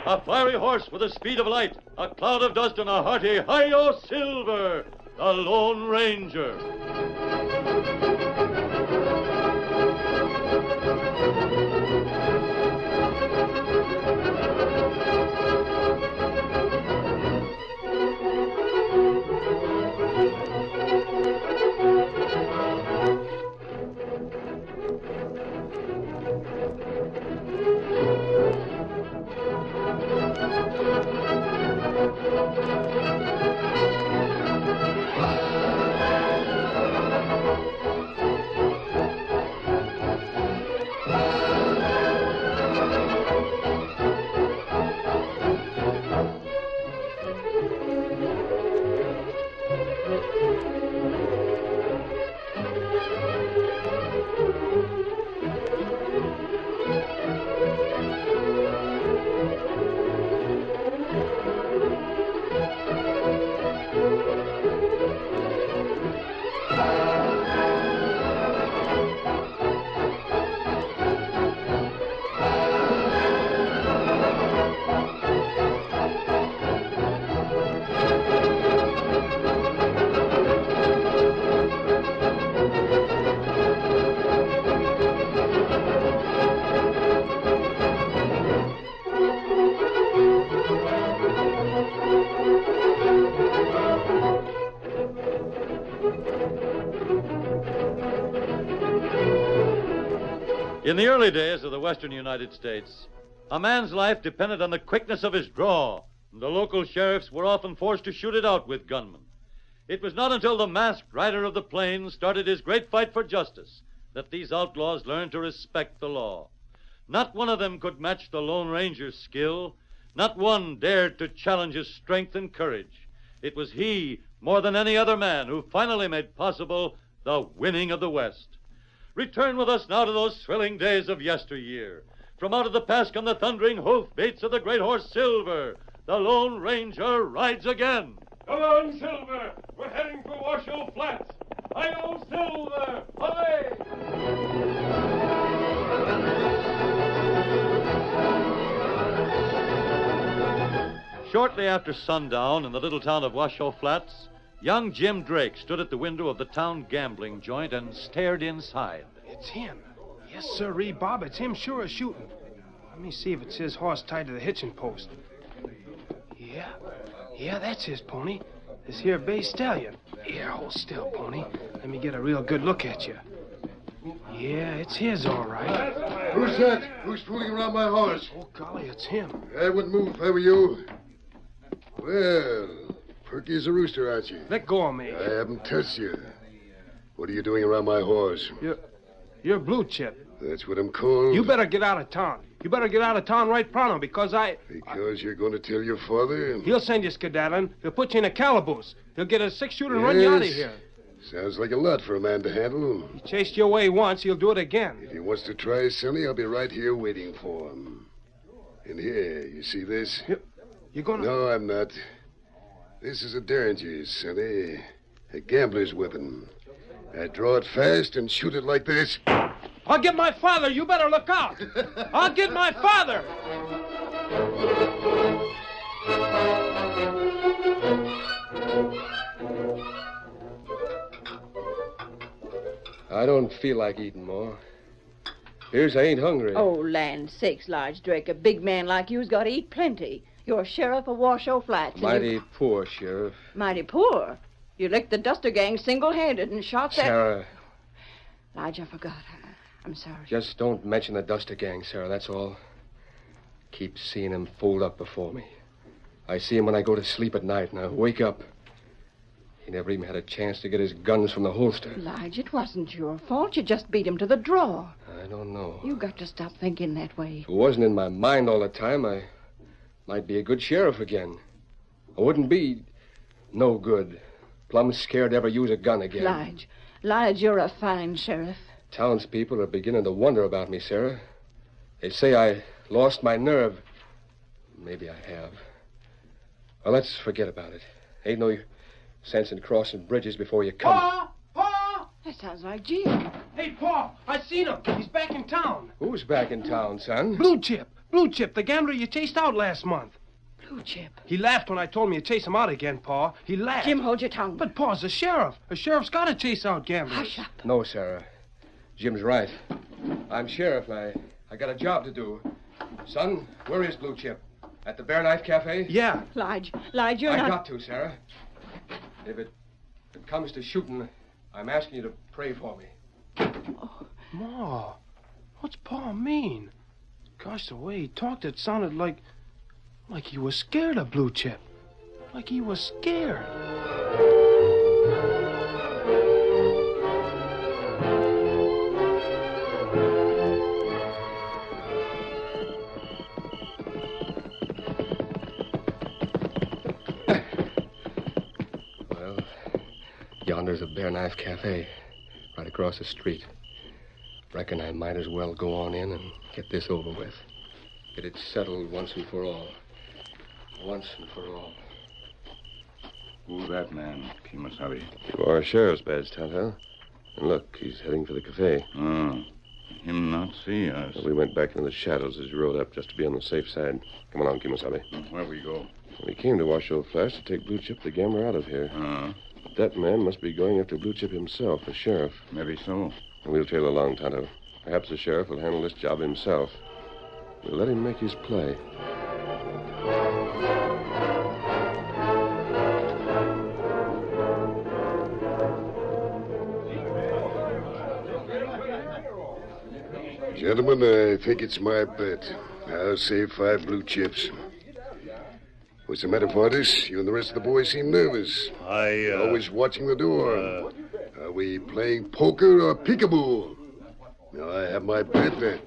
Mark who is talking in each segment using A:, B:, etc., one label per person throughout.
A: A fiery horse with the speed of light, a cloud of dust, and a hearty Hi-Yo Silver, the Lone Ranger. In the early days of the western United States, a man's life depended on the quickness of his draw, and the local sheriffs were often forced to shoot it out with gunmen. It was not until the masked rider of the plains started his great fight for justice that these outlaws learned to respect the law. Not one of them could match the Lone Ranger's skill. Not one dared to challenge his strength and courage. It was he, more than any other man, who finally made possible the winning of the West. Return with us now to those thrilling days of yesteryear. From out of the past come the thundering hoofbeats of the great horse Silver. The Lone Ranger rides again.
B: Come on, Silver. We're heading for Washoe Flats. Hi-yo, Silver! Hooray!
A: Shortly after sundown in the little town of Washoe Flats, young Jim Drake stood at the window of the town gambling joint and stared inside.
C: It's him. Yes, sirree, Bob. It's him sure as shooting. Let me see if it's his horse tied to the hitching post. Yeah, that's his pony. This here bay stallion. Here, hold still, pony. Let me get a real good look at you. Yeah, it's his, all right.
D: Who's that? Who's fooling around my horse?
C: Oh, golly, it's him.
D: I wouldn't move if I were you. Well, perky as a rooster, aren't you?
C: Let go of me.
D: I haven't touched you. What are you doing around my horse?
C: You're Blue Chip.
D: That's what I'm called?
C: You better get out of town. You better get out of town right pronto, because
D: Because you're going to tell your father?
C: He'll send you skedaddling. He'll put you in a calaboose. He'll get a six-shooter and run you out of here.
D: Sounds like a lot for a man to handle.
C: He chased you away once. He'll do it again.
D: If he wants to try, Sonny, I'll be right here waiting for him. And here, you see this?
C: You gonna...
D: No, I'm not. This is a derringer, Sonny. A gambler's weapon. I draw it fast and shoot it like this.
C: I'll get my father. You better look out. I'll get my father.
E: I don't feel like eating more. Here's I ain't hungry.
F: Oh, land sakes, Large Drake. A big man like you's got to eat plenty. You're sheriff of Washoe Flats.
E: Mighty poor, Sheriff.
F: Mighty poor? You licked the Duster gang single-handed and shot that...
E: Sarah.
F: Lige, I forgot. I'm sorry.
E: Just don't mention the Duster gang, Sarah, that's all. Keep seeing him fold up before me. I see him when I go to sleep at night, and I wake up. He never even had a chance to get his guns from the holster.
F: Lige, it wasn't your fault. You just beat him to the draw.
E: I don't know.
F: You got to stop thinking that way.
E: If it wasn't in my mind all the time, I might be a good sheriff again. I wouldn't be no good. Plumb scared to ever use a gun again.
F: Lige, you're a fine sheriff.
E: Townspeople are beginning to wonder about me, Sarah. They say I lost my nerve. Maybe I have. Well, let's forget about it. Ain't no sense in crossing bridges before you come.
C: Pa!
F: That sounds like Jim.
C: Hey, Pa, I seen him. He's back in town.
E: Who's back in town, son?
C: Blue Chip. Blue Chip, the gambler you chased out last month.
F: Blue Chip.
C: He laughed when I told him to chase him out again, Pa. He laughed.
F: Jim, hold your tongue.
C: But Pa's a sheriff. A sheriff's got to chase out gamblers.
F: Hush up.
E: No, Sarah. Jim's right. I'm sheriff. I got a job to do. Son, where is Blue Chip? At the Bear Knife Cafe?
C: Yeah.
F: Lige, you're
E: I
F: not...
E: got to, Sarah. If it comes to shooting, I'm asking you to pray for me.
C: Ma, what's Pa mean? Gosh, the way he talked, it sounded like he was scared of Blue Chip. Like he was scared.
E: Well, yonder's a Bear Knife Cafe, right across the street. Reckon I might as well go on in and get this over with. Get it settled once and for all. Once and for all.
G: Who's that man, Kimasabi?
H: You are a sheriff's badge, Tonto. And look, he's heading for the cafe.
G: Oh, him not see us.
H: We went back into the shadows as you rode up just to be on the safe side. Come along, Kimasabi.
G: Where we go?
H: We came to Washoe Flats to take Blue Chip the gambler out of here. But that man must be going after Blue Chip himself, the sheriff.
G: Maybe so.
H: We'll trail along, Tonto. Perhaps the sheriff will handle this job himself. We'll let him make his play.
D: Gentlemen, I think it's my bet. I'll save 5 blue chips. What's the matter, Fortis? You and the rest of the boys seem nervous. Always watching the door. Are we playing poker or peekaboo? Now, I have my bet then.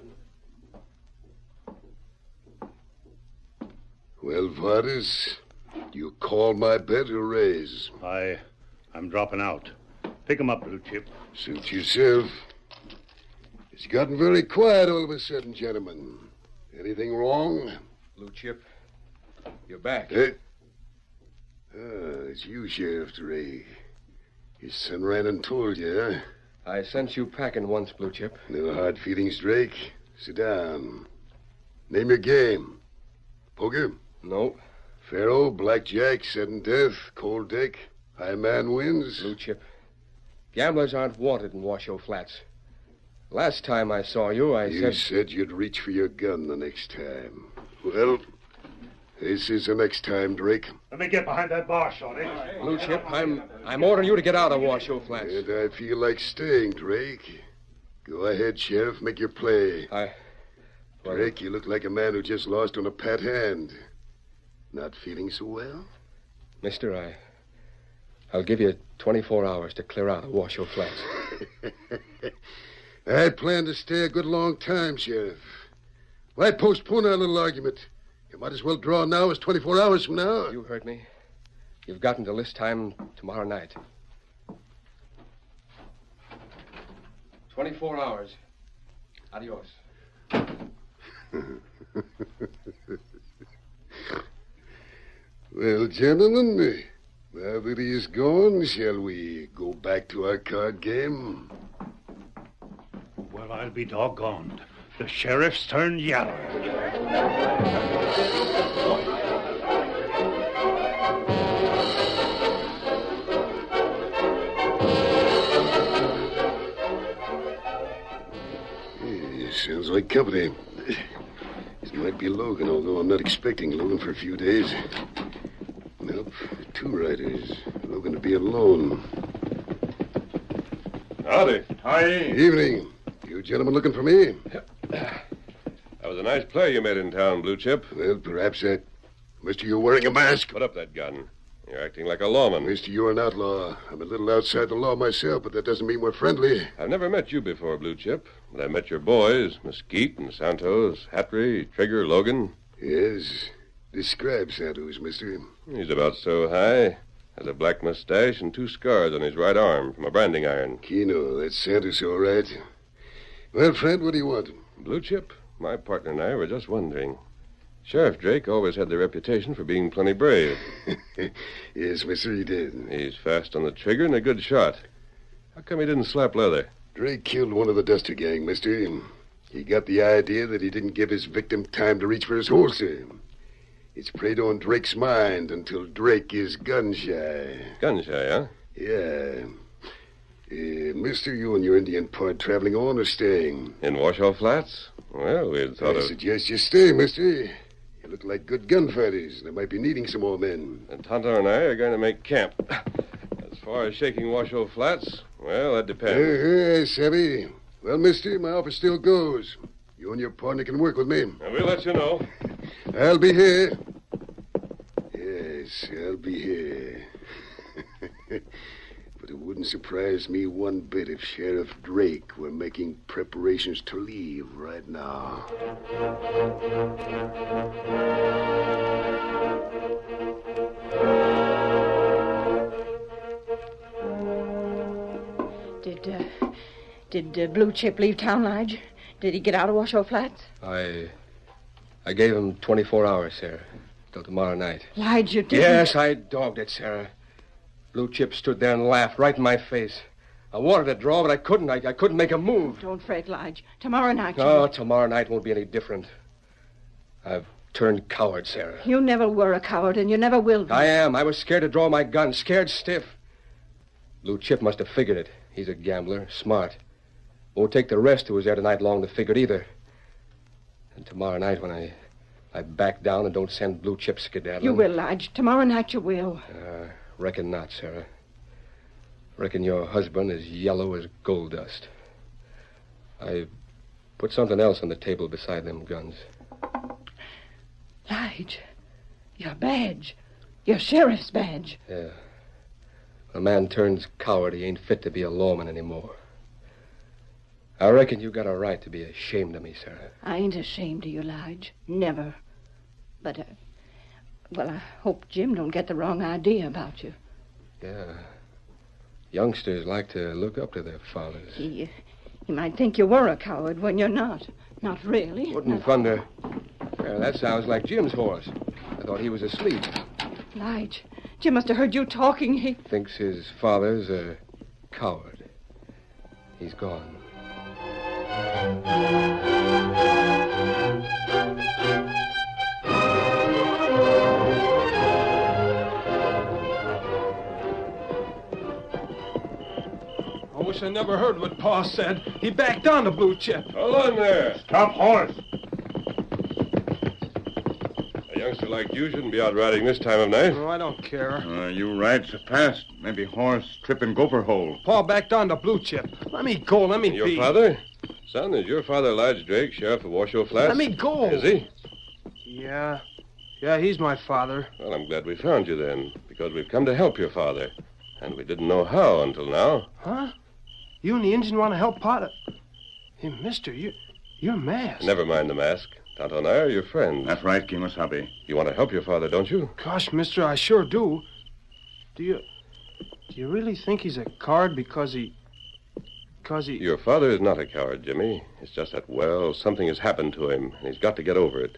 D: Well, Fortis, do you call my bet or raise?
G: I'm dropping out. Pick him up, Blue Chip.
D: Suit yourself. It's gotten very quiet all of a sudden, gentlemen. Anything wrong?
E: Blue Chip, you're back.
D: It's you, Sheriff Drake. Your son ran and told you, huh?
E: I sent you packing once, Blue Chip.
D: No hard feelings, Drake. Sit down. Name your game. Poker?
E: No.
D: Faro, blackjack, sudden death, cold deck, high man wins.
E: Blue Chip, gamblers aren't wanted in Washoe Flats. Last time I saw you,
D: You said you'd reach for your gun the next time. Well, this is the next time, Drake.
G: Let me get behind that bar, Shorty.
E: Blue Chip, I'm ordering you to get out of Washoe Flats.
D: And I feel like staying, Drake. Go ahead, Sheriff, make your play. Drake, you look like a man who just lost on a pat hand. Not feeling so well?
E: Mister, I'll give you 24 hours to clear out of Washoe Flats.
D: I plan to stay a good long time, Sheriff. Why postpone our little argument? You might as well draw now as 24 hours from now.
E: You heard me. You've got until this time tomorrow night. 24 hours. Adios.
D: Well, gentlemen, now that he is gone, shall we go back to our card game?
G: Well, I'll be doggoned. The sheriff's turned yellow.
D: Sounds like company. This might be Logan, although I'm not expecting Logan for a few days. Nope, 2 riders. Logan to be alone.
H: Howdy.
G: Hi.
D: Evening. You gentlemen looking for me?
H: That was a nice play you made in town, Blue Chip.
D: Well, perhaps that... Mister, you're wearing a mask.
H: Put up that gun. You're acting like a lawman.
D: Mister, you're an outlaw. I'm a little outside the law myself, but that doesn't mean we're friendly.
H: I've never met you before, Blue Chip, but I met your boys, Mesquite and Santos, Hatry, Trigger, Logan.
D: Yes. Describe Santos, mister.
H: He's about so high. Has a black mustache and 2 scars on his right arm from a branding iron.
D: Keno, that's Santos, all right. Well, friend, what do you want?
H: Blue Chip, my partner and I were just wondering. Sheriff Drake always had the reputation for being plenty brave.
D: Yes, mister, he did.
H: He's fast on the trigger and a good shot. How come he didn't slap Leather?
D: Drake killed one of the Duster gang, mister. He got the idea that he didn't give his victim time to reach for his holster. It's preyed on Drake's mind until Drake is gun-shy.
H: Gun-shy, huh?
D: Yeah. Mister, you and your Indian pard traveling on or staying?
H: In Washoe Flats? Well, we'd thought
D: I
H: of...
D: suggest you stay, mister. You look like good gunfighters. They might be needing some more men.
H: And Tonto and I are going to make camp. As far as shaking Washoe Flats, well, that depends.
D: Savvy. Well, mister, my offer still goes. You and your partner can work with me.
H: And we'll let you know.
D: I'll be here. Yes, I'll be here. But it wouldn't surprise me one bit if Sheriff Drake were making preparations to leave right now.
F: Did Blue Chip leave town, Lige? Did he get out of Washoe Flats?
E: I gave him 24 hours, Sarah. Till tomorrow night.
F: Lige, you didn't...
E: Yes, I dogged it, Sarah. Blue Chip stood there and laughed right in my face. I wanted to draw, but I couldn't. I couldn't make a move.
F: Don't fret, Lige. Tomorrow night...
E: Oh, tomorrow night won't be any different. I've turned coward, Sarah.
F: You never were a coward, and you never will be.
E: I am. I was scared to draw my gun. Scared stiff. Blue Chip must have figured it. He's a gambler. Smart. Won't take the rest who was there tonight long to figure it either. And tomorrow night when I back down and don't send Blue Chip skedaddling...
F: You will, Lige. Tomorrow night you will.
E: Reckon not, Sarah. Reckon your husband is yellow as gold dust. I put something else on the table beside them guns.
F: Lige, your badge. Your sheriff's badge.
E: Yeah. When a man turns coward, he ain't fit to be a lawman anymore. I reckon you got a right to be ashamed of me, Sarah.
F: I ain't ashamed of you, Lige. Never. But, well, I hope Jim don't get the wrong idea about you.
E: Yeah. Youngsters like to look up to their fathers.
F: He might think you were a coward when you're not. Not really.
E: Wouldn't thunder. Yeah, that sounds like Jim's horse. I thought he was asleep.
F: Lige, Jim must have heard you talking. He
E: thinks his father's a coward. He's gone.
C: I wish I never heard what Pa said. He backed down to Blue Chip.
H: Hold on there.
B: Stop horse.
H: A youngster like you shouldn't be out riding this time of night.
C: Oh, I don't care.
B: You ride so fast. Maybe horse trip in gopher hole.
C: Pa backed down to Blue Chip. Let me go. Let me
H: Your
C: be.
H: father? Son, is your father Lige Drake, sheriff of Washoe Flats?
C: Let me go.
H: Is he?
C: Yeah. Yeah, he's my father.
H: Well, I'm glad we found you then, because we've come to help your father. And we didn't know how until now.
C: Huh? You and the Indian want to help Pa to... Hey, mister, you're masked.
H: Never mind the mask. Tonto and I are your friends.
B: That's right, Kimosabe.
H: You want to help your father, don't you?
C: Gosh, mister, I sure do. Do you really think he's a coward because he...
H: Your father is not a coward, Jimmy. It's just that, well, something has happened to him, and he's got to get over it.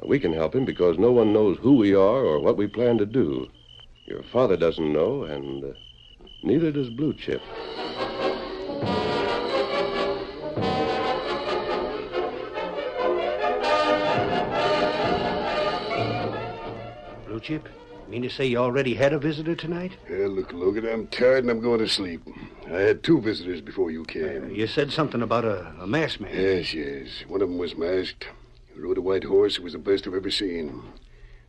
H: We can help him because no one knows who we are or what we plan to do. Your father doesn't know, and neither does Blue Chip.
G: Blue Chip, mean to say you already had a visitor tonight?
D: Look, Logan, I'm tired and I'm going to sleep. I had 2 visitors before you came.
G: You said something about a masked man.
D: Yes. One of them was masked. He rode a white horse. It was the best I've ever seen.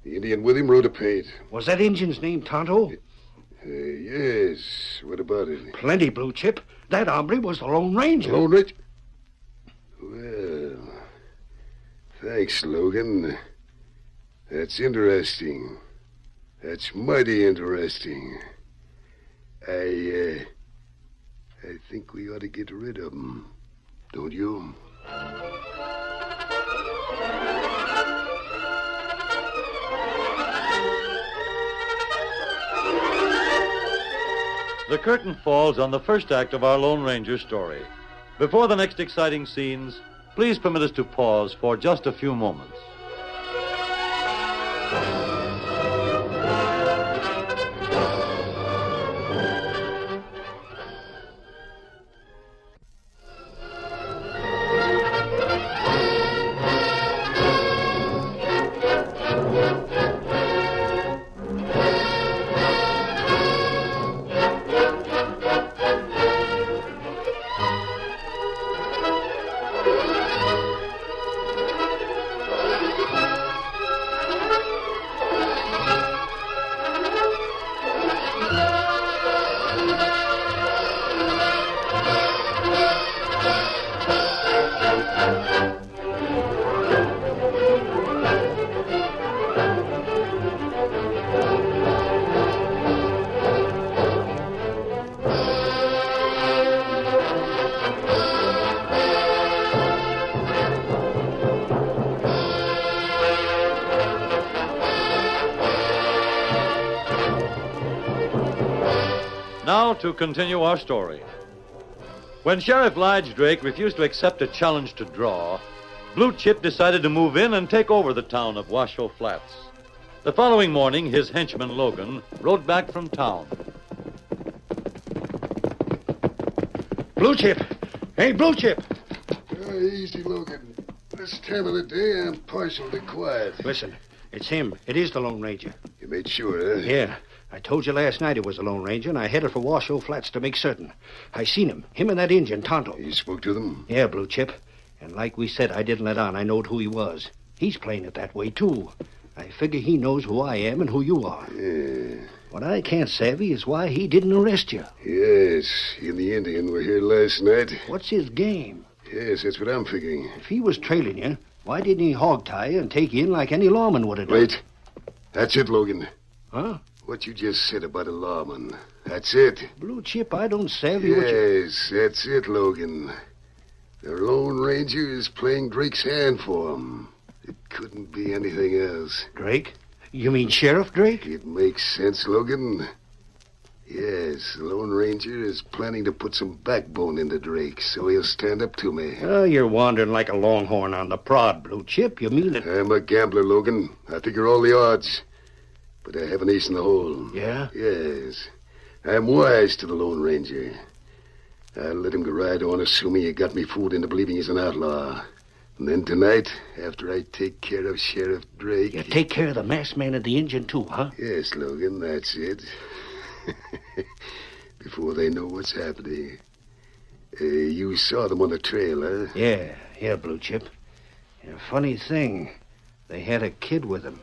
D: The Indian with him rode a paint.
G: Was that Injun's name Tonto?
D: Yes. What about it?
G: Plenty, Blue Chip. That hombre was the Lone Ranger.
D: Lone Ranger? Well, thanks, Logan. That's interesting. That's mighty interesting. I think we ought to get rid of him. Don't you?
A: The curtain falls on the first act of our Lone Ranger story. Before the next exciting scenes, please permit us to pause for just a few moments. Now to continue our story. When Sheriff Lige Drake refused to accept a challenge to draw, Blue Chip decided to move in and take over the town of Washoe Flats. The following morning, his henchman Logan rode back from town.
G: Blue Chip! Hey, Blue Chip!
D: Easy, Logan. This time of the day, I'm partial to quiet.
G: Listen, it's him. It is the Lone Ranger.
D: You made sure, huh?
G: Yeah. I told you last night it was the Lone Ranger, and I headed for Washoe Flats to make certain. I seen him and that Injun, Tonto.
D: You spoke to them?
G: Yeah, Blue Chip. And like we said, I didn't let on. I knowed who he was. He's playing it that way, too. I figure he knows who I am and who you are.
D: Yeah.
G: What I can't savvy is why he didn't arrest you.
D: Yes, he and the Indian were here last night.
G: What's his game?
D: Yes, that's what I'm figuring.
G: If he was trailing you, why didn't he hog-tie you and take you in like any lawman would have done?
D: Wait. That's it, Logan.
G: Huh?
D: What you just said about a lawman. That's it.
G: Blue Chip, I don't savvy what you...
D: Yes, that's it, Logan. The Lone Ranger is playing Drake's hand for him. It couldn't be anything else.
G: Drake? You mean Sheriff Drake?
D: It makes sense, Logan. Yes, the Lone Ranger is planning to put some backbone into Drake, so he'll stand up to me.
G: Oh, you're wandering like a longhorn on the prod, Blue Chip. You mean it?
D: I'm a gambler, Logan. I figure all the odds. But I have an ace in the hole.
G: Yeah?
D: Yes. I'm wise to the Lone Ranger. I'll let him go right on, assuming he got me fooled into believing he's an outlaw. And then tonight, after I take care of Sheriff Drake...
G: You take care of the masked man and the Injun, too, huh?
D: Yes, Logan, that's it. Before they know what's happening. You saw them on the trail, huh?
G: Yeah, Blue Chip. And a funny thing, they had a kid with them.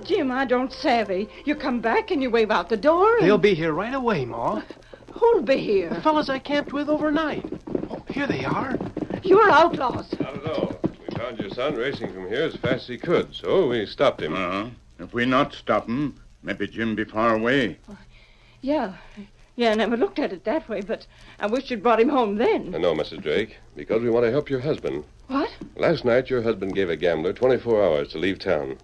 F: Jim, I don't savvy. You come back and you wave out the door and...
C: They'll be here right away, Ma.
F: Who'll be here?
C: The fellas I camped with overnight. Oh, here they are.
F: You're outlaws.
H: Not at all. We found your son racing from here as fast as he could, so we stopped him.
I: If we not stop him, maybe Jim be far away.
F: Yeah, I never looked at it that way, but I wish you'd brought him home then.
H: No, Mrs. Drake, because we want to help your husband.
F: What?
H: Last night, your husband gave a gambler 24 hours to leave town.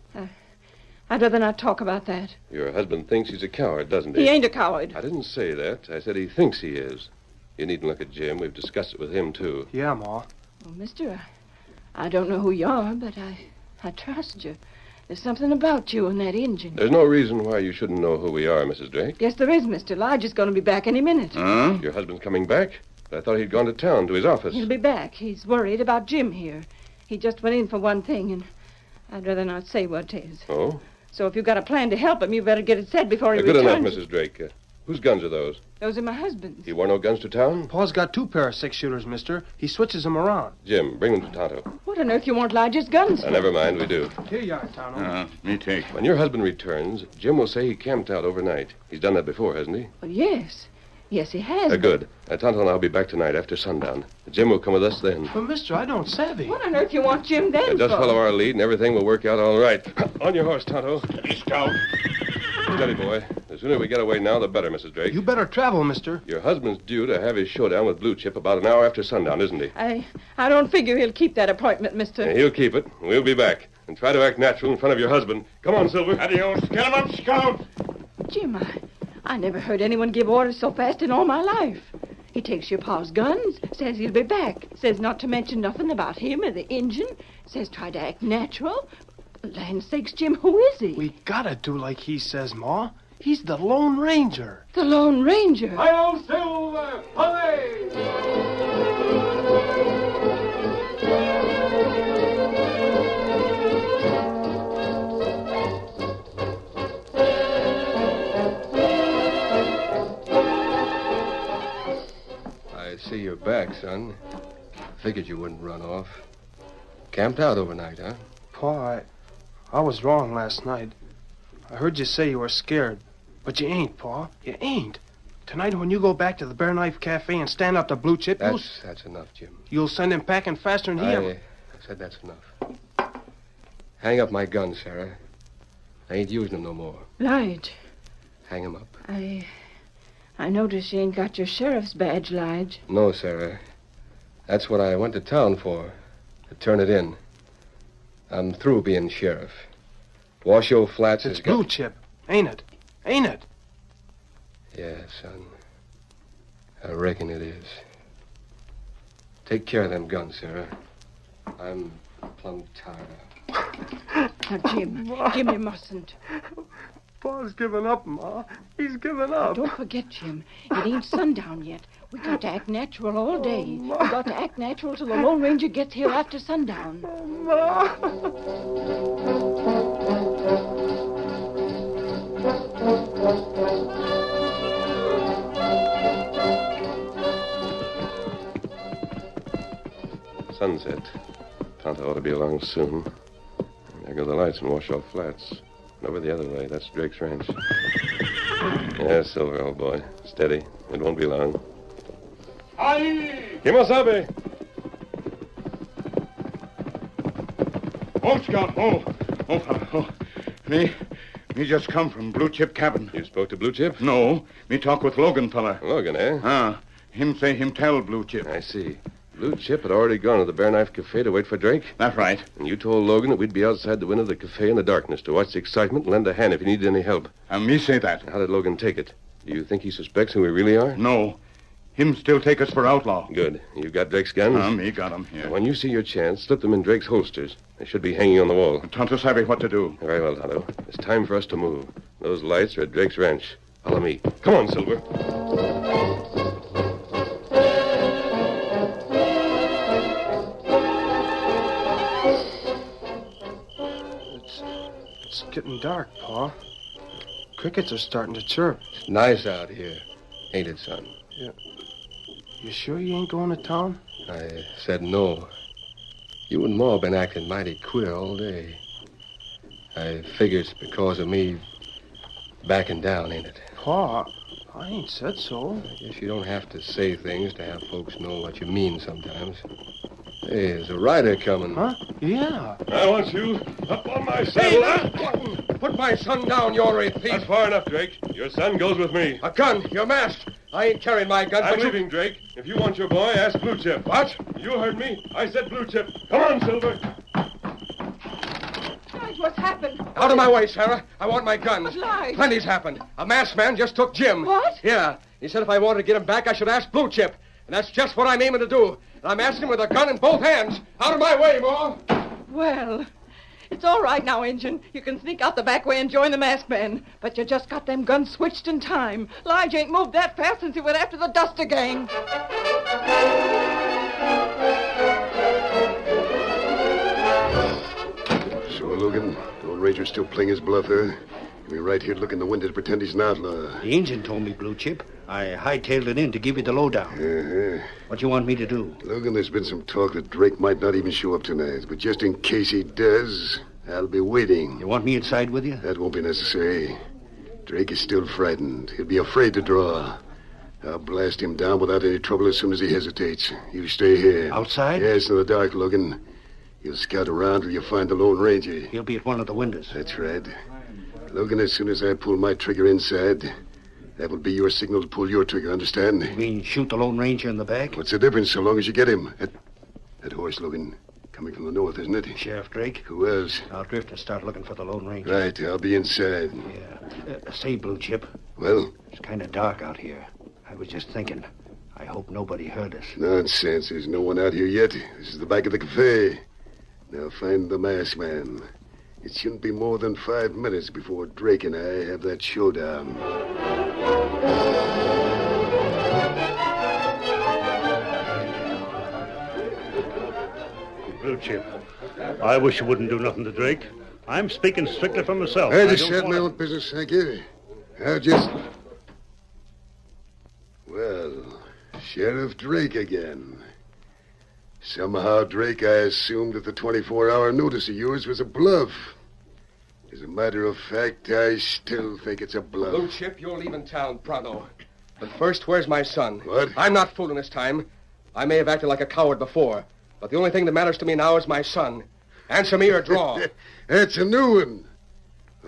F: I'd rather not talk about that.
H: Your husband thinks he's a coward, doesn't he?
F: He ain't a coward.
H: I didn't say that. I said he thinks he is. You needn't look at Jim. We've discussed it with him, too.
C: Yeah, Ma.
F: Well, mister, I don't know who you are, but I trust you. There's something about you and that Injun.
H: There's no reason why you shouldn't know who we are, Mrs. Drake.
F: Yes, there is, Mr. Lige is going to be back any minute.
I: Huh?
H: Your husband's coming back? I thought he'd gone to town, to his office.
F: He'll be back. He's worried about Jim here. He just went in for one thing, and I'd rather not say what it is.
H: Oh?
F: So if you've got a plan to help him, you better get it said before he
H: Good
F: returns.
H: enough, Mrs. Drake. Whose guns are those?
F: Those are my husband's.
H: He wore no guns to town?
C: Paul's got 2 pair of 6-shooters, mister. He switches them around.
H: Jim, bring them to Tonto.
F: What on earth you want Lige's guns for?
H: Never mind, we do.
C: Here you are, Tonto.
I: Me take.
H: When your husband returns, Jim will say he camped out overnight. He's done that before, hasn't he?
F: Well, yes. Yes, he has.
H: Good. Tonto and I'll be back tonight after sundown. Jim will come with us then.
C: But, mister, I don't savvy.
F: What on earth you want Jim then
H: Just
F: for?
H: follow our lead and everything will work out all right. On your horse, Tonto.
I: Steady, Scout.
H: Steady, boy. The sooner we get away now, the better, Mrs. Drake.
C: You better travel, mister.
H: Your husband's due to have his showdown with Blue Chip about an hour after sundown, isn't he?
F: I don't figure he'll keep that appointment, mister.
H: He'll keep it. We'll be back. And try to act natural in front of your husband. Come on, Silver.
I: Adios. Get him up, Scout.
F: Jim, I never heard anyone give orders so fast in all my life. He takes your pa's guns, says he'll be back, says not to mention nothing about him or the Injun, says try to act natural. Land sakes, Jim, who is he?
C: We gotta do like he says, Ma. He's the Lone Ranger.
F: The Lone Ranger.
B: Hi-yo, Silver! Hooray!
E: I see you're back, son. Figured you wouldn't run off. Camped out overnight, huh?
C: Pa, I was wrong last night. I heard you say you were scared. But you ain't, Pa. You ain't. Tonight when you go back to the Bear Knife Cafe and stand up to Blue Chip,
E: That's enough, Jim.
C: you'll send him packing faster than he ever...
E: I said that's enough. Hang up my gun, Sarah. I ain't using them no more.
F: Lige.
E: Hang them up.
F: I notice you ain't got your sheriff's badge, Lige.
E: No, Sarah. That's what I went to town for. To turn it in. I'm through being sheriff. Washoe Flats
C: It's
E: has
C: Blue Chip, ain't it? Ain't it?
E: Yeah, son. I reckon it is. Take care of them guns, Sarah. I'm plumb tired.
F: Now, Jim, you mustn't.
C: Pa's given up, Ma. He's given up.
F: Don't forget, Jim, it ain't sundown yet. We got to act natural all day. We got to act natural till the Lone Ranger gets here after sundown.
H: Sunset. Tonto ought to be along soon. There go the lights in Washoe Flats. And over the other way, that's Drake's ranch. Yeah, Silver, old boy. Steady. It won't be long.
I: Aye!
H: Kimosabe!
I: Oh, Scout. Oh, fella. Oh. Me just come from Blue Chip cabin.
H: You spoke to Blue Chip?
I: No, me talk with Logan, fella.
H: Logan, eh?
I: Him say him tell Blue Chip.
H: I see. Blue Chip had already gone to the Bear Knife Cafe to wait for Drake?
I: That's right.
H: And you told Logan that we'd be outside the window of the cafe in the darkness to watch the excitement and lend a hand if he needed any help.
I: And me say that.
H: How did Logan take it? Do you think he suspects who we really are?
I: No. Him still take us for outlaw.
H: Good. You got Drake's guns?
I: Me got 'em here.
H: When you see your chance, slip them in Drake's holsters. They should be hanging on the wall.
I: Tonto savvy what to do.
H: Very well, Tonto. It's time for us to move. Those lights are at Drake's ranch. Follow me. Come on, Silver.
C: It's getting dark, Pa. Crickets are starting to chirp.
E: It's nice out here, ain't it, son?
C: Yeah. You sure you ain't going to town?
E: I said no. You and Ma been acting mighty queer all day. I figure it's because of me backing down, ain't it?
C: Pa, I ain't said so.
E: I guess you don't have to say things to have folks know what you mean sometimes. Hey, there's a rider coming.
C: Huh? Yeah.
H: I want you up on my saddle.
E: Put my son down, you ornery thief.
H: That's far enough, Drake. Your son goes with me.
E: A gun. You're masked. I ain't carrying my gun.
H: I'm leaving, Drake. If you want your boy, ask Blue Chip.
E: What?
H: You heard me. I said Blue Chip. Come on, Silver.
F: Lige, what's happened?
E: Out of my way, Sarah. I want my guns.
F: Lige.
E: Plenty's happened. A masked man just took Jim.
F: What?
E: Yeah. He said if I wanted to get him back, I should ask Blue Chip. And that's just what I'm aiming to do. And I'm asking with a gun in both hands. Out of my way, Ma.
F: Well, it's all right now, Injun. You can sneak out the back way and join the masked men. But you just got them guns switched in time. Lige ain't moved that fast since he went after the Duster gang.
D: So, Logan, the old Ranger's still playing his bluff, huh? He'll be right here to look in the window to pretend he's an outlaw.
G: The Injun told me, Blue Chip. I hightailed it in to give you the lowdown.
D: Uh-huh.
G: What you want me to do?
D: Logan, there's been some talk that Drake might not even show up tonight. But just in case he does, I'll be waiting.
G: You want me inside with you?
D: That won't be necessary. Drake is still frightened. He'll be afraid to draw. I'll blast him down without any trouble as soon as he hesitates. You stay here.
G: Outside?
D: Yes, in the dark, Logan. You'll scout around till you find the Lone Ranger.
G: He'll be at one of the windows.
D: That's right. Logan, as soon as I pull my trigger inside, that will be your signal to pull your trigger, understand?
G: You mean shoot the Lone Ranger in the back?
D: What's the difference so long as you get him? That horse, Logan, coming from the north, isn't it?
G: Sheriff Drake?
D: Who else?
G: I'll drift and start looking for the Lone Ranger.
D: Right, I'll be inside.
G: Yeah. Say, Blue Chip.
D: Well?
G: It's kind of dark out here. I was just thinking. I hope nobody heard us.
D: Nonsense. There's no one out here yet. This is the back of the cafe. Now find the masked man. It shouldn't be more than 5 minutes before Drake and I have that showdown.
J: Blue Chip, I wish you wouldn't do nothing to Drake. I'm speaking strictly for myself.
D: I just had my own business, thank you. I'll just... Well, Sheriff Drake again. Somehow, Drake, I assumed that the 24-hour notice of yours was a bluff. As a matter of fact, I still think it's a bluff.
E: Blue Chip, you're leaving town pronto. But first, where's my son?
D: What?
E: I'm not fooling this time. I may have acted like a coward before, but the only thing that matters to me now is my son. Answer me or draw.
D: That's a new one.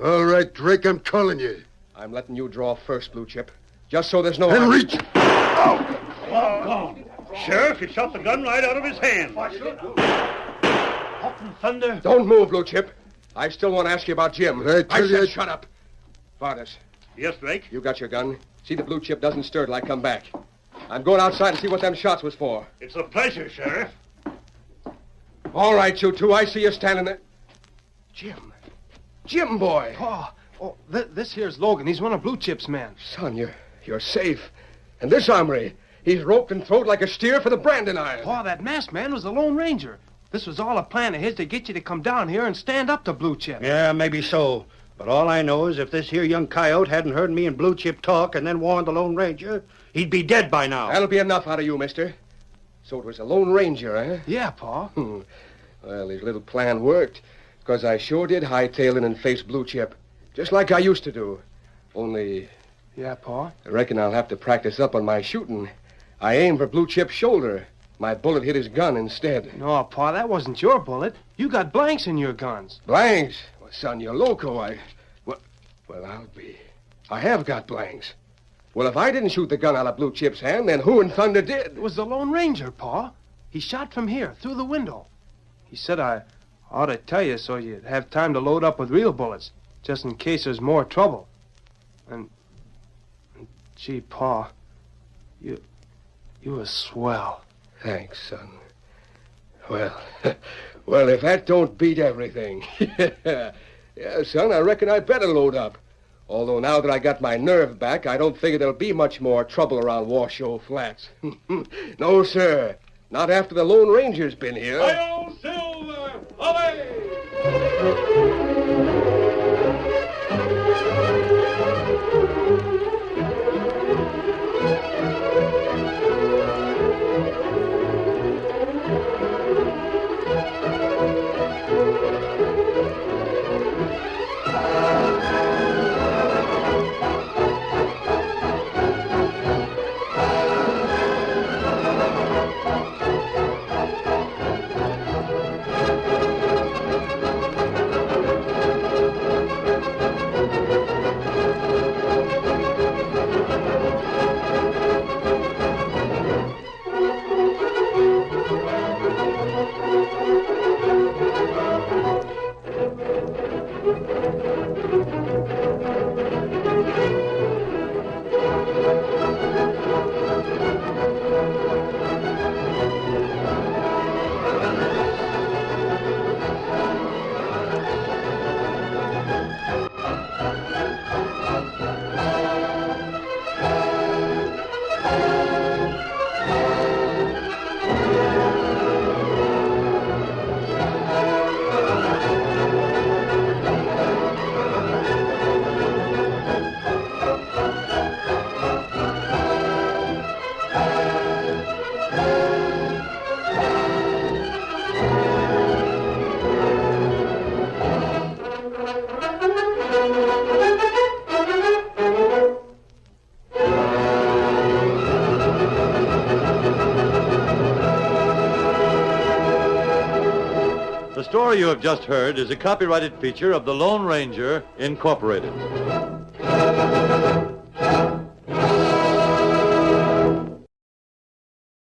D: All right, Drake, I'm calling you.
E: I'm letting you draw first, Blue Chip. Just so there's no...
D: And reach!
J: Gone. Sheriff, you shot the gun right out of his hand. What in thunder?
E: Don't move, Blue Chip. I still want to ask you about Jim.
D: But I tell you...
E: shut up. Vardas.
J: Yes, Drake?
E: You got your gun. See the Blue Chip doesn't stir till I come back. I'm going outside to see what them shots was for.
J: It's a pleasure, Sheriff.
E: All right, you two. I see you standing there. Jim. Jim, boy.
C: Pa, this here's Logan. He's one of Blue Chip's men.
E: Son, you're safe. And this Omri, he's roped and throwed like a steer for the branding iron.
C: Pa, that masked man was the Lone Ranger. This was all a plan of his to get you to come down here and stand up to Blue Chip.
G: Yeah, maybe so. But all I know is if this here young coyote hadn't heard me and Blue Chip talk and then warned the Lone Ranger, he'd be dead by now.
E: That'll be enough out of you, mister. So it was a Lone Ranger, eh?
C: Yeah, Pa.
E: Well, his little plan worked, because I sure did hightail in and face Blue Chip, just like I used to do. Only...
C: Yeah, Pa?
E: I reckon I'll have to practice up on my shooting. I aimed for Blue Chip's shoulder. My bullet hit his gun instead.
C: No, Pa, that wasn't your bullet. You got blanks in your guns.
E: Blanks? Well, son, you're loco. Well, I'll be. I have got blanks. Well, if I didn't shoot the gun out of Blue Chip's hand, then who in thunder did?
C: It was the Lone Ranger, Pa. He shot from here, through the window. He said I ought to tell you so you'd have time to load up with real bullets, just in case there's more trouble. And gee, Pa, you were swell.
E: Thanks, son. Well, if that don't beat everything. Yeah, son, I reckon I better load up. Although now that I got my nerve back, I don't figure there'll be much more trouble around Washoe Flats. No, sir. Not after the Lone Ranger's been here.
B: Hi-yo, Silver! Away!
A: The story you have just heard is a copyrighted feature of the Lone Ranger, Incorporated.